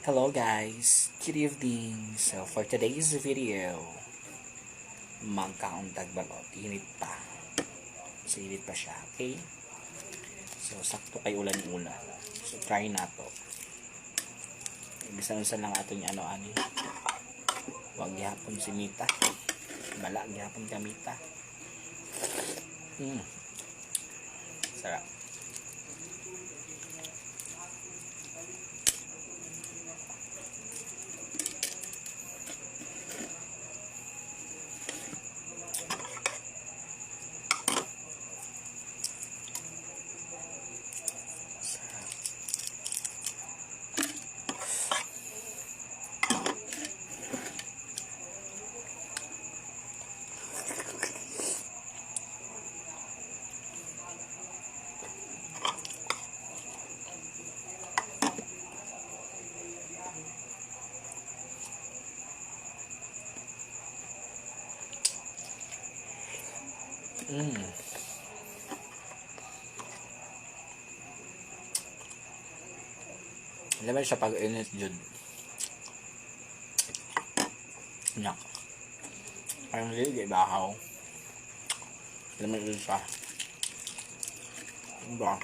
Hello guys, good evening. So for today's video, magkaundag balot. Init pa. So init pa siya, okay? So sakto kay ulan-ulan. So try na to. Ibisan lang ato niya ano-ano. Huwag gihapon si Mita. Bala gihapon ka Mita. Sarap. Alam siya pag init jud. Nyak. Parang hindi bahaw. Alam mo siya. Diba?